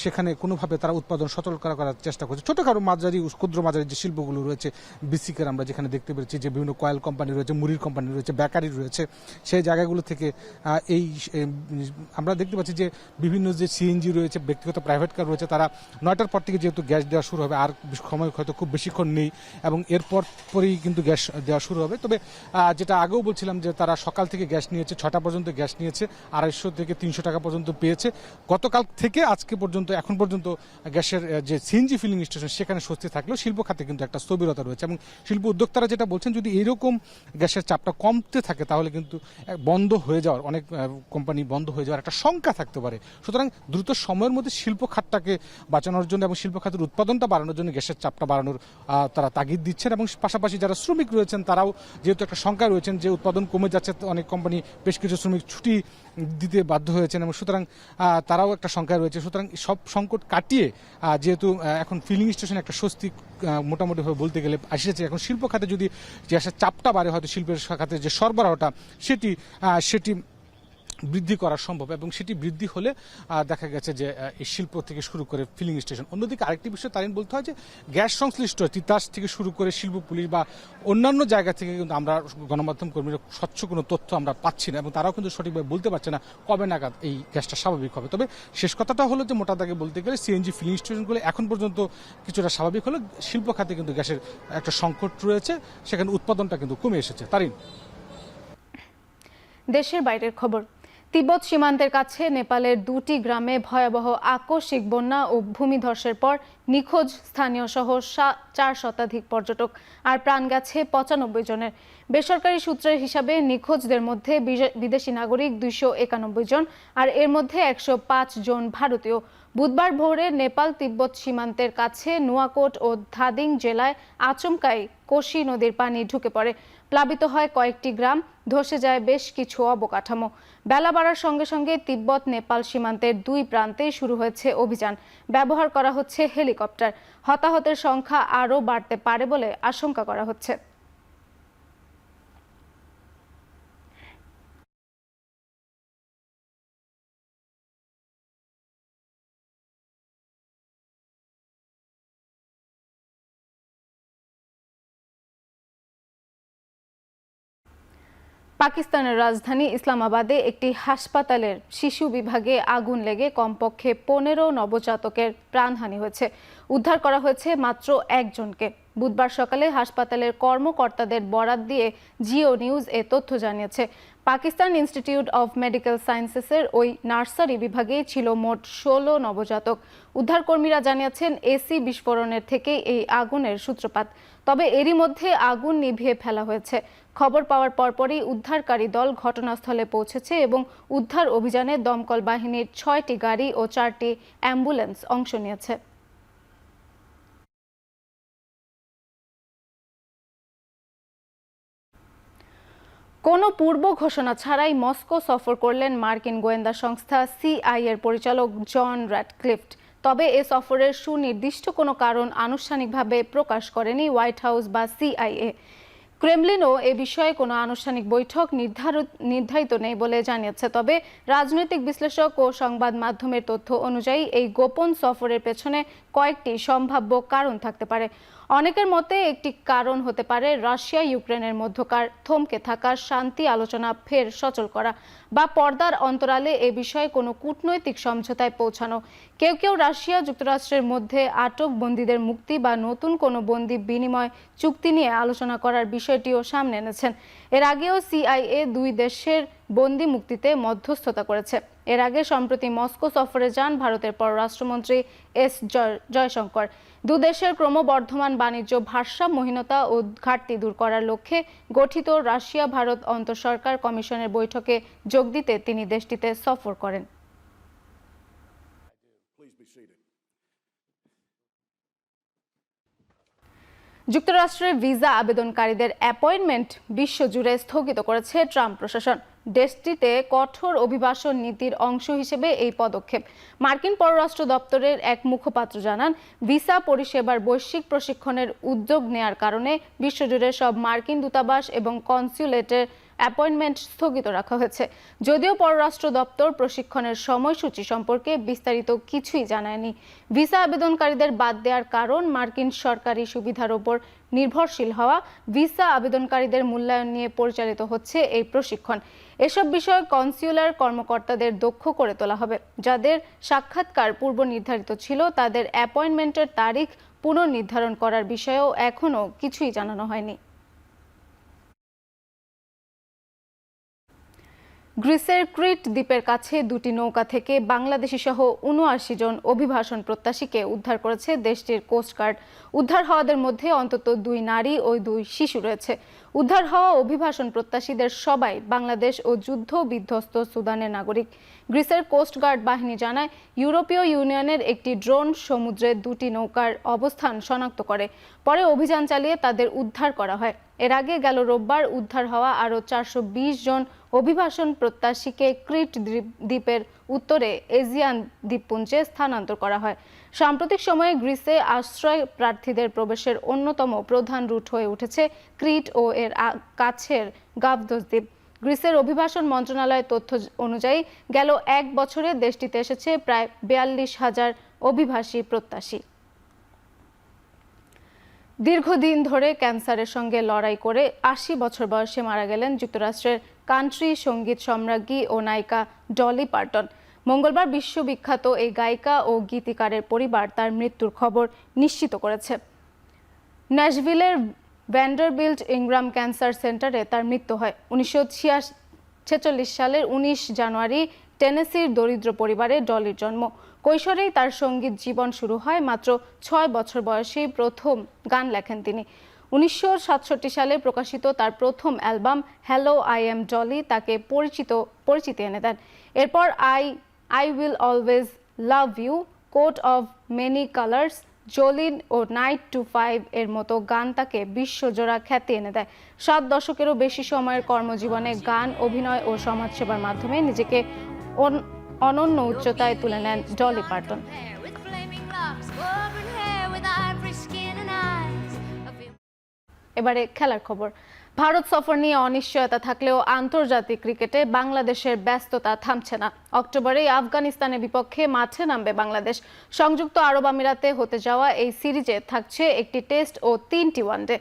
সেখানে কোনোভাবে তারা উৎপাদন সচল করার চেষ্টা করছে। ছোটোখাটো মাঝারি ক্ষুদ্র মাঝারি যে শিল্পগুলো রয়েছে বিসিকের আমরা যেখানে দেখতে পেরেছি যে বিভিন্ন কয়েল কোম্পানি রয়েছে, মুড়ির কোম্পানি রয়েছে, বেকারি রয়েছে, সেই জায়গাগুলো থেকে আমরা দেখতে পাচ্ছি যে বিভিন্ন যে সিএনজি রয়েছে, ব্যক্তিগত প্রাইভেট কার রয়েছে, তারা 9টার পর থেকে যেহেতু গ্যাস দেওয়া শুরু হবে আর সময় হয়তো খুব বেশিক্ষণ নেই এবং পরেই কিন্তু গ্যাস দেওয়া শুরু হবে। তবে যেটা আগেও বলছিলাম যে তারা সকাল থেকে গ্যাস নিয়েছে, 6টা পর্যন্ত গ্যাস নিয়েছে, 250 থেকে 300 টাকা পর্যন্ত পেয়েছে। গতকাল থেকে আজকে আজকে পর্যন্ত এখন পর্যন্ত গ্যাসের যে সিএনজি ফিলিং স্টেশন সেখানে স্বস্তি থাকলেও শিল্প খাতে কিন্তু একটা স্থবিরতা রয়েছে এবং শিল্প উদ্যোক্তারা যেটা বলছেন যদি এরকম গ্যাসের চাপটা কমতে থাকে তাহলে কিন্তু বন্ধ হয়ে যাওয়ার অনেক কোম্পানি বন্ধ হয়ে যাওয়ার একটা শঙ্কা থাকতে পারে। সুতরাং দ্রুত সময়ের মধ্যে শিল্প খাতটাকে বাঁচানোর জন্য এবং শিল্প খাতের উৎপাদনটা বাড়ানোর জন্য গ্যাসের চাপটা বাড়ানোর তারা তাগিদ দিচ্ছেন এবং পাশাপাশি যারা শ্রমিক রয়েছেন তারাও যেহেতু একটা শঙ্কা রয়েছেন যে উৎপাদন কমে যাচ্ছে, অনেক কোম্পানি বেশ কিছু শ্রমিক ছুটি দিতে বাধ্য হয়েছেন এবং সুতরাং তারাও একটা শঙ্কায় রয়েছে। সুতরাং সব সংকট কাটিয়ে যেহেতু এখন ফিলিং স্টেশন একটা স্বস্তি মোটামুটিভাবে বলতে গেলে এসেছে, এখন শিল্প খাতে যদি গ্যাসের চাপটা বাড়ে হয়তো শিল্পের খাতে যে সরবরাহটা সেটি বৃদ্ধি করা সম্ভব এবং সেটি বৃদ্ধি হলে দেখা গেছে যে এই শিল্প থেকে শুরু করে ফিলিং স্টেশন। অন্যদিকে আরেকটি বিষয় তারিন বলতে হয় যে গ্যাস সংশ্লিষ্ট তিতাস থেকে শুরু করে শিল্প পুলিশ বা অন্যান্য জায়গা থেকে কিন্তু আমরা গণমাধ্যম কর্মীরা স্বচ্ছ কোনো তথ্য আমরা পাচ্ছি না এবং তারাও কিন্তু সঠিকভাবে বলতে পারছে না কবে নাগাদ এই গ্যাসটা স্বাভাবিক হবে। তবে শেষ কথাটা হলো যে মোটা দাগে বলতে গেলে সিএনজি ফিলিং স্টেশনগুলো এখন পর্যন্ত কিছুটা স্বাভাবিক হলো, শিল্প খাতে কিন্তু গ্যাসের একটা সংকট রয়েছে, সেখানে উৎপাদনটা কিন্তু কমে এসেছে। তারিন, দেশের বাইরের খবর। তিব্বত সীমান্তের কাছে নেপালের 2টি গ্রামে ভয়াবহ আকস্মিক বন্যা ও ভূমিধসের পর নিখোঁজ স্থানীয় সহ 4 শতাধিক পর্যটক, আর প্রাণ গেছে 95 জনের। বেসরকারি সূত্রের হিসাবে নিখোঁজদের মধ্যে বিদেশি নাগরিক 291 জন, আর এর মধ্যে 105 জন ভারতীয়। বুধবার ভোরে নেপাল তিব্বত সীমান্তের কাছে নুয়াকোট ও ধাদিং জেলায় আচমকাই কোশি নদীর পানি ঢুকে পড়ে, প্লাবিত হয় কয়েকটি গ্রাম, ধসে যায় বেশ কিছু অবকাঠামো। বেলা বাড়ার সঙ্গে সঙ্গে তিব্বত নেপাল সীমান্তের 2 প্রান্তে শুরু হয়েছে অভিযান, ব্যবহার করা হচ্ছে হেলিকপ্টার। হতাহতের সংখ্যা আরও বাড়তে পারে বলে আশঙ্কা করা হচ্ছে। পাকিস্তানের রাজধানী ইসলামাবাদে একটি হাসপাতালের শিশু বিভাগে আগুন লেগে কমপক্ষে 15 নবজাতকের প্রাণহানি হয়েছে। উদ্ধার করা হয়েছে মাত্র একজনকে। বুধবার সকালে হাসপাতালের কর্মকর্তাদের বরাত দিয়ে জিও নিউজ এ তথ্য জানিয়েছে। পাকিস্তান ইনস্টিটিউট অফ মেডিকেল সায়েন্সেসের ওই নার্সারি বিভাগে ছিল মোট 16 নবজাতক। উদ্ধারকর্মীরা জানিয়েছেন এসি বিস্ফোরণের থেকে এই আগুনের সূত্রপাত, তবে এরই মধ্যে আগুন নিভিয়ে ফেলা হয়েছে। খবর পাওয়ার পরপরই উদ্ধারকারী দল ঘটনাস্থলে পৌঁছেছে এবং উদ্ধার অভিযানে দমকল বাহিনীর 6টি গাড়ি ও 4টি অ্যাম্বুলেন্স অংশ নিয়েছে। কোনো পূর্ব ঘোষণা ছাড়াই মস্কো সফর করলেন মার্কিন গোয়েন্দা সংস্থা সিআইএ এর পরিচালক জন র্যাটক্লিফ। তবে এ সফরের সুনির্দিষ্ট কোনো কারণ আনুষ্ঠানিকভাবে প্রকাশ করেনি হোয়াইট হাউস বা সিআইএ। ক্রেমলিনও এ বিষয়ে কোনো আনুষ্ঠানিক বৈঠক নির্ধারিত নেই বলে জানিয়েছে। তবে রাজনৈতিক বিশ্লেষক ও সংবাদ মাধ্যমের তথ্য অনুযায়ী এই গোপন সফরের পেছনে কয়েকটি সম্ভাব্য কারণ থাকতে পারে। অনেকের মতে একটি কারণ হতে পারে রাশিয়া ইউক্রেনের মধ্যকার থমকে থাকা শান্তি আলোচনা ফের সচল করা বা পর্দার অন্তরালে এ বিষয়ে কোনো কূটনৈতিক সমঝোতায় পৌঁছানো। কেউ কেউ রাশিয়া যুক্তরাষ্ট্রের মধ্যে আটক বন্দীদের মুক্তি বা নতুন কোনো বন্দী বিনিময় চুক্তি নিয়ে আলোচনা করার বিষয়টিও সামনে এনেছেন। এর আগেও সিআইএ 2 দেশের বন্দী মুক্তিতে মধ্যস্থতা করেছে। এর আগে সম্প্রতি মস্কো সফরে যান ভারতের পররাষ্ট্রমন্ত্রী এস জয়শঙ্কর। 2 দেশের ক্রমবর্ধমান বাণিজ্য ভারসাম্যহীনতা ও ঘাটতি দূর করার লক্ষ্যে গঠিত রাশিয়া ভারত আন্তঃসরকার কমিশনের বৈঠকে যোগ দিতে তিনি দেশটিতে সফর করেন। যুক্তরাষ্ট্রের ভিসা আবেদনকারীদের অ্যাপয়েন্টমেন্ট বিশ্বজুড়ে স্থগিত করেছে ট্রাম্প প্রশাসন। দেশটিতে কঠোর অভিবাসন নীতির অংশ হিসেবে এই পদক্ষেপ। মার্কিন পররাষ্ট্র দপ্তরের এক মুখপাত্র জানান, ভিসা পরিষেবার বৈশ্বিক প্রশিক্ষণের উদ্যোগ নেয়ার কারণে বিশ্বজুড়ে সব মার্কিন দূতাবাস এবং কনস্যুলেটের অ্যাপয়েন্টমেন্ট স্থগিত রাখা হয়েছে। যদিও পররাষ্ট্র দপ্তর প্রশিক্ষণের সময়সূচি সম্পর্কে বিস্তারিত কিছুই জানায়নি। ভিসা আবেদনকারীদের বাদ দেওয়ার কারণ মার্কিন সরকারি সুবিধার ওপর নির্ভরশীল হওয়া। ভিসা আবেদনকারীদের মূল্যায়ন নিয়ে পরিচালিত হচ্ছে এই প্রশিক্ষণ। এসব বিষয়ে কনস্যুলার কর্মকর্তাদের দক্ষ করে তোলা হবে। যাদের সাক্ষাৎকার পূর্ব নির্ধারিত ছিল তাদের অ্যাপয়েন্টমেন্টের তারিখ পুনর্নির্ধারণ করার বিষয়েও এখনও কিছুই জানানো হয়নি। গ্রিসের ক্রিট দ্বীপের কাছে দুটি নৌকা থেকে বাংলাদেশি সহ ৭৯ জন অভিবাসন প্রত্যাশীকে উদ্ধার করেছে দেশটির কোস্টগার্ড। উদ্ধার হওয়াদের মধ্যে অন্তত 2 নারী ও 2 শিশু রয়েছে। উদ্ধার হওয়া অভিবাসন প্রত্যাশীদের সবাই বাংলাদেশ ও যুদ্ধ বিধ্বস্ত সুদানের নাগরিক। গ্রিসের কোস্টগার্ড বাহিনী জানায়, ইউরোপীয় ইউনিয়নের একটি ড্রোন সমুদ্রে দুটি নৌকার অবস্থান শনাক্ত করে। পরে অভিযান চালিয়ে তাদের উদ্ধার করা হয়। এর আগে গেল রোববার উদ্ধার হওয়া আরও 420 জন অভিবাসন প্রত্যাশীকে ক্রিট দ্বীপের উত্তরে এজিয়ান দ্বীপপুঞ্জে স্থানান্তর করা হয়। সাম্প্রতিক সময়ে গ্রিসে আশ্রয় প্রার্থীদের প্রবেশের অন্যতম প্রধান রুট হয়ে উঠেছে ক্রিট ও এর কাছের গাভদোস দ্বীপ। গ্রিসের অভিবাসন মন্ত্রণালয়ের তথ্য অনুযায়ী গেল 1 বছরে দেশটিতে এসেছে প্রায় 42,000 অভিবাসী প্রত্যাশী। দীর্ঘদিন ধরে ক্যান্সারের সঙ্গে লড়াই করে 80 বছর বয়সে মারা গেলেন যুক্তরাষ্ট্রের কান্ট্রি সঙ্গীত সম্রাজ্ঞী ও নায়িকা ডলি পার্টন। মঙ্গলবার বিশ্ববিখ্যাত এই গায়িকা ও গীতিকারের পরিবার তার মৃত্যুর খবর নিশ্চিত করেছে। ন্যাশভিলের ভ্যান্ডারবিল্ট ইনগ্রাম ক্যান্সার সেন্টারে তার মৃত্যু হয়। 1946 সালের 19 জানুয়ারি টেনেসির দরিদ্র পরিবারে ডলির জন্ম। কৈশোরেই তার সঙ্গীত জীবন শুরু হয়। মাত্র 6 বছর বয়সেই প্রথম গান লেখেন তিনি। 1967 সালে প্রকাশিত তার প্রথম album hello I am Dolly তাকে পরিচিতি এনে দেন। এরপর I will always love you, coat of many colours, Jolene ও নাইট টু 5 এর মতো গান তাকে বিশ্বজোড়া খ্যাতি এনে দেয়। 7 দশকেরও বেশি সময়ের কর্মজীবনে গান, অভিনয় ও সমাজসেবার মাধ্যমে নিজেকে অনন্য উচ্চতায় তুলে নেন ডলি পার্টন। এবারে খেলার খবর। ভারত সফর নিয়ে অনিশ্চয়তা থাকলেও আন্তর্জাতিক ক্রিকেটে বাংলাদেশের ব্যস্ততা থামছে না। অক্টোবরে আফগানিস্তানের বিপক্ষে মাঠে নামবে বাংলাদেশ। সংযুক্ত আরব আমিরাতে হতে যাওয়া এই সিরিজে থাকছে একটি টেস্ট ও 3টি ওয়ানডে।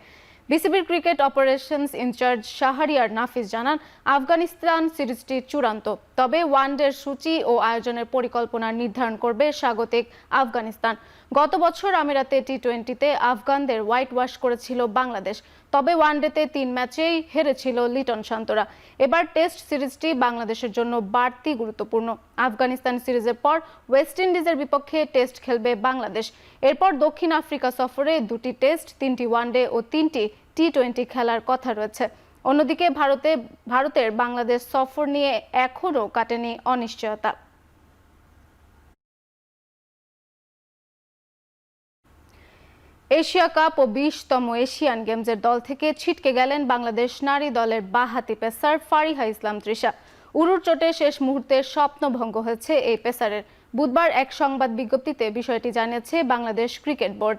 বিসিবির ক্রিকেট অপারেশনস ইনচার্জ শাহরিয়ার নাফিস জানান, আফগানিস্তান সিরিজটি চূড়ান্ত। তবে ওয়ানডের সূচি ও আয়োজনের পরিকল্পনা নির্ধারণ করবে স্বাগতিক আফগানিস্তান। গত বছর আমিরাতে টি-20তে আফগানদের হোয়াইট ওয়াশ করেছিল বাংলাদেশ। তবে ওয়ানডেতে 3 ম্যাচেই হেরেছিল লিটন শান্তরা। এবার টেস্ট সিরিজটি বাংলাদেশের জন্য বাড়তি গুরুত্বপূর্ণ। আফগানিস্তান সিরিজের পর ওয়েস্ট ইন্ডিজের বিপক্ষে টেস্ট খেলবে বাংলাদেশ। এরপর দক্ষিণ আফ্রিকা সফরে 2টি টেস্ট, 3টি ওয়ানডে ও 3টি টি-20 খেলার কথা রয়েছে। অন্যদিকে ভারতের বাংলাদেশ সফর নিয়ে এখনও কাটেনি অনিশ্চয়তা। এশিয়া কাপ ও 20তম এশিয়ান গেমসের দল থেকে ছিটকে গেলেন বাংলাদেশ নারী দলের বাঁহাতি পেসার ফারিহা ইসলাম তৃষা। উরুর চোটে শেষ মুহূর্তে স্বপ্নভঙ্গ হয়েছে এই পেসারের। বুধবার এক সংবাদ বিজ্ঞপ্তিতে বিষয়টি জানিয়েছে বাংলাদেশ ক্রিকেট বোর্ড।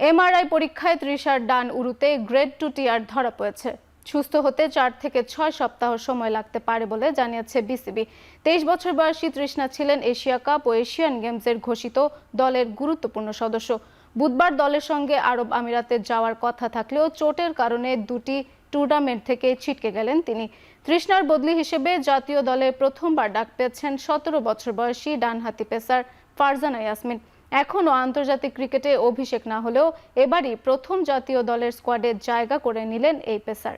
এমআরআই পরীক্ষায় তৃষার ডান উরুতে গ্রেড 2 টিআর ধরা পড়েছে। সুস্থ হতে 4 থেকে 6 সপ্তাহ সময় লাগতে পারে বলে জানিয়েছে বিসিবি। 23 বছর বয়সী তৃষ্ণা ছিলেন এশিয়া কাপ ও এশিয়ান গেমসের ঘোষিত দলের গুরুত্বপূর্ণ সদস্য। বুধবার দলের সঙ্গে আরব আমিরাতে যাওয়ার কথা থাকলেও চোটের কারণে 2টি টুর্নামেন্ট থেকে ছিটকে গেলেন তিনি। তৃষ্ণার বদলি হিসেবে জাতীয় দলে প্রথমবার ডাক পেয়েছেন 17 বছর বয়সী ডানহাতি পেসার ফারজানা ইয়াসমিন। এখনও আন্তর্জাতিক ক্রিকেটে অভিষেক না হলেও এবারই প্রথম জাতীয় দলের স্কোয়াডে জায়গা করে নিলেন এই পেসার।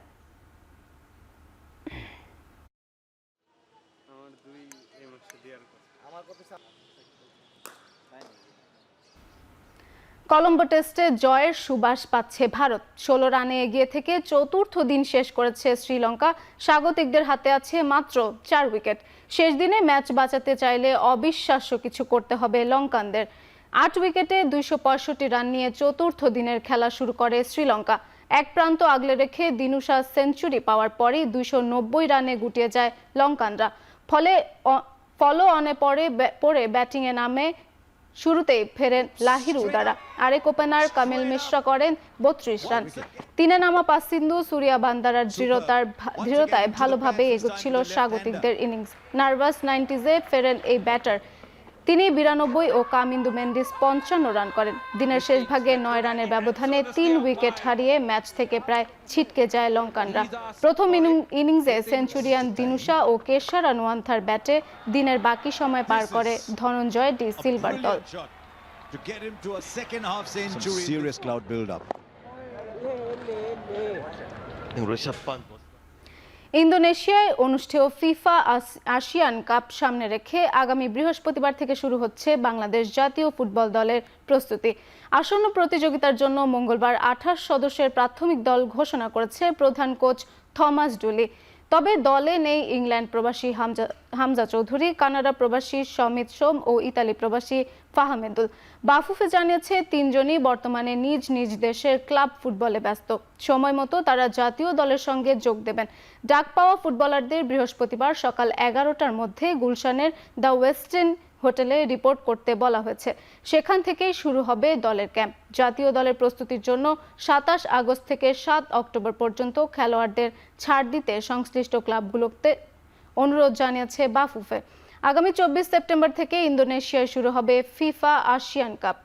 কলম্বো টেস্টে জয়ের সুবাস পাচ্ছে ভারত। 16 রানে এগিয়ে থেকে চতুর্থ দিন শেষ করেছে শ্রীলঙ্কা। স্বাগতিকদের হাতে আছে মাত্র 4 উইকেট। শেষ দিনে ম্যাচ বাঁচাতে চাইলে অবিশ্বাস্য কিছু করতে হবে লঙ্কানদের। 8 উইকেটে 265 রান নিয়ে চতুর্থ দিনের খেলা শুরু করে শ্রীলঙ্কা। এক প্রান্ত আগলে রেখে দিনুশা সেঞ্চুরি পাওয়ার পরই 290 রানে গুটিয়ে যায় লঙ্কানরা। ফলো অনে পরে ব্যাটিংয়ে নামে শুরুতেই ফেরেন লাহিরু দারা। আরেক ওপেনার কামিল মিশ্রা করেন 32 রান। 3-এ নামা পাসিন্দু সুরিয়া বান্দারার দৃঢ়তায় ভালোভাবে এগোচ্ছিল স্বাগতিকদের ইনিংস। নার্ভাস 90s-এ ফেরেন এই ব্যাটার। তিনি 92 ও কামিন্দু মেন্ডিস 55 রান করেন। দিনের শেষ ভাগে 9 রানের ব্যবধানে 3 উইকেট হারিয়ে ম্যাচ থেকে প্রায় ছিটকে যায় লঙ্কানরা। প্রথম ইনিংসে সেঞ্চুরিয়ান দিনুশা ও কেশারা নোয়ান্থার ব্যাটে দিনের বাকি সময় পার করে ধনঞ্জয় ডি সিলভার দল। ইন্দোনেশিয়ায় অনুষ্ঠেয় ফিফা আসিয়ান কাপ সামনে রেখে আগামী বৃহস্পতিবার থেকে শুরু হচ্ছে বাংলাদেশ জাতীয় ফুটবল দলের প্রস্তুতি। আসন্ন প্রতিযোগিতার জন্য মঙ্গলবার 28 সদস্যের প্রাথমিক দল ঘোষণা করেছে প্রধান কোচ থমাস ডুলি। তবে দলে নেই ইংল্যান্ড প্রবাসী হামজা চৌধুরী, কানাডা প্রবাসী সমিত সোম ও ইতালি প্রবাসী ফাহামেদুল। বাফুফে জানিয়েছে তিনজনই বর্তমানে নিজ নিজ দেশের ক্লাব ফুটবলে ব্যস্ত। সময় মতো তারা জাতীয় দলের সঙ্গে যোগ দেবেন। ডাক পাওয়া ফুটবলারদের বৃহস্পতিবার সকাল 11টার মধ্যে গুলশানের দ্য ওয়েস্টিন হোটেলে রিপোর্ট করতে বলা হয়েছে। সেখান থেকেই শুরু হবে দলের ক্যাম্প। জাতীয় দলের প্রস্তুতির জন্য 27 আগস্ট থেকে 7 অক্টোবর পর্যন্ত খেলোয়াড়দের ছাড় দিতে সংশ্লিষ্ট ক্লাবগুলোতে অনুরোধ জানিয়েছে বাফুফে। আগামী 24 সেপ্টেম্বর থেকে ইন্দোনেশিয়ায় শুরু হবে ফিফা আসিয়ান কাপ।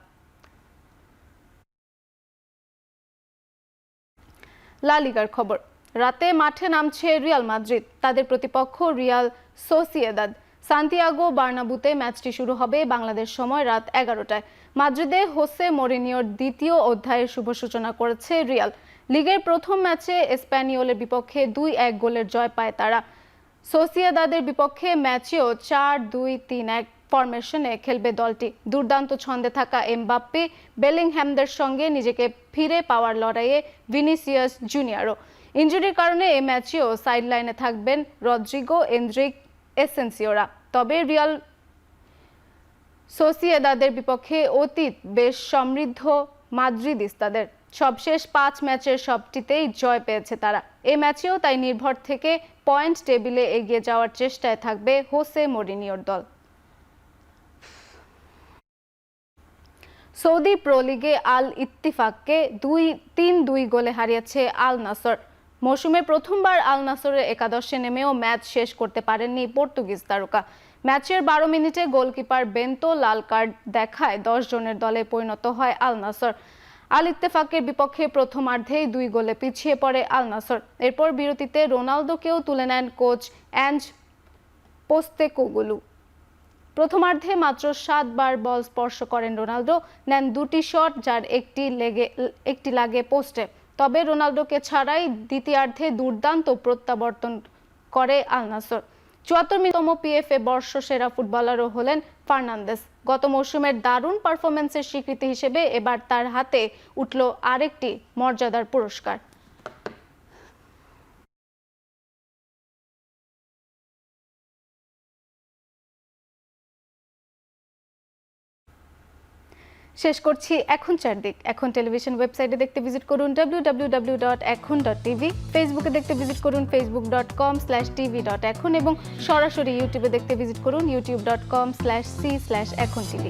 লা লিগার খবর। রাতে মাঠে নামছে রিয়াল মাদ্রিদ। তাদের প্রতিপক্ষ রিয়াল সোসিয়েদাদ। সান্তিয়াগো বার্নাবুতে ম্যাচটি শুরু হবে বাংলাদেশ সময় রাত 11টায়। মাদ্রিদে হোসে মরিনিওর দ্বিতীয় অধ্যায়ের শুভ সূচনা করেছে রিয়াল। লিগের প্রথম ম্যাচে এসপ্যানিওলের বিপক্ষে 2-1 গোলের জয় পায় তারা। সোসিয়েদাদের বিপক্ষে ম্যাচেও 4-2-3-1 ফরমেশনে খেলবে দলটি। দুর্দান্ত ছন্দে থাকা এমবাপ্পে, বেলিংহ্যামদের সঙ্গে নিজেকে ফিরে পাওয়ার লড়াইয়ে ভিনিসিয়াস জুনিয়রও। ইনজুরির কারণে এই ম্যাচেও সাইডলাইনে থাকবেন রদ্রিগো, এন্দ্রিক, এসেন্সিওরা। তবে রিয়াল সোসিয়েদাদের বিপক্ষে অতীত বেশ সমৃদ্ধ মাদ্রিদিস্তাদের। সবশেষ 5 ম্যাচের সবটিতেই জয় পেয়েছে তারা। এই ম্যাচেও তাই নির্ভর থেকে পয়েন্ট টেবিলে এগিয়ে যাওয়ার চেষ্টায় থাকবে হোসে মরিনিওর দল। সৌদি প্রো লিগে আল ইত্তিফাককে 3-2 গোলে হারিয়েছে আল নাসর। মৌসুমে প্রথমবার আল নাসরের একাদশে নেমেও ম্যাচ শেষ করতে পারেননি পর্তুগিজ তারকা। ম্যাচের 12 মিনিটে গোলকিপার বেন্তো লাল কার্ড দেখায় 10 জনের দলে পরিণত হয় আল নাসর। আল ইত্তেফাকের বিপক্ষে প্রথমার্ধেই 2 গোলে পিছিয়ে পড়ে আল নাসর। এরপর বিরতিতে রোনালদোকেও তুলে নেন কোচ অ্যাঞ্জ পোস্তেকোগুলু। প্রথমার্ধে মাত্র 7 বার বল স্পর্শ করেন রোনালদো, নেন 2টি শট, যার একটি লাগে পোস্টে। তবে রোনালদোকে ছাড়াই দ্বিতীয়ার্ধে দুর্দান্ত প্রত্যাবর্তন করে আল নাসর। 74তম পিএফএ বর্ষসেরা ফুটবলারও হলেন ফার্নান্দেস। গত মৌসুমের দারুণ পারফরম্যান্সের স্বীকৃতি হিসেবে এবার তার হাতে উঠল আরেকটি মর্যাদার পুরস্কার। শেষ করছি এখন চারদিক। এখন টেলিভিশন ওয়েবসাইটে দেখতে ভিজিট করুন www.ekhon.tv, ফেসবুকে দেখতে ভিজিট করুন facebook.com/tv.ekhon এবং সরাসরি ইউটিউবে দেখতে ভিজিট করুন youtube.com/c/ekhon tv।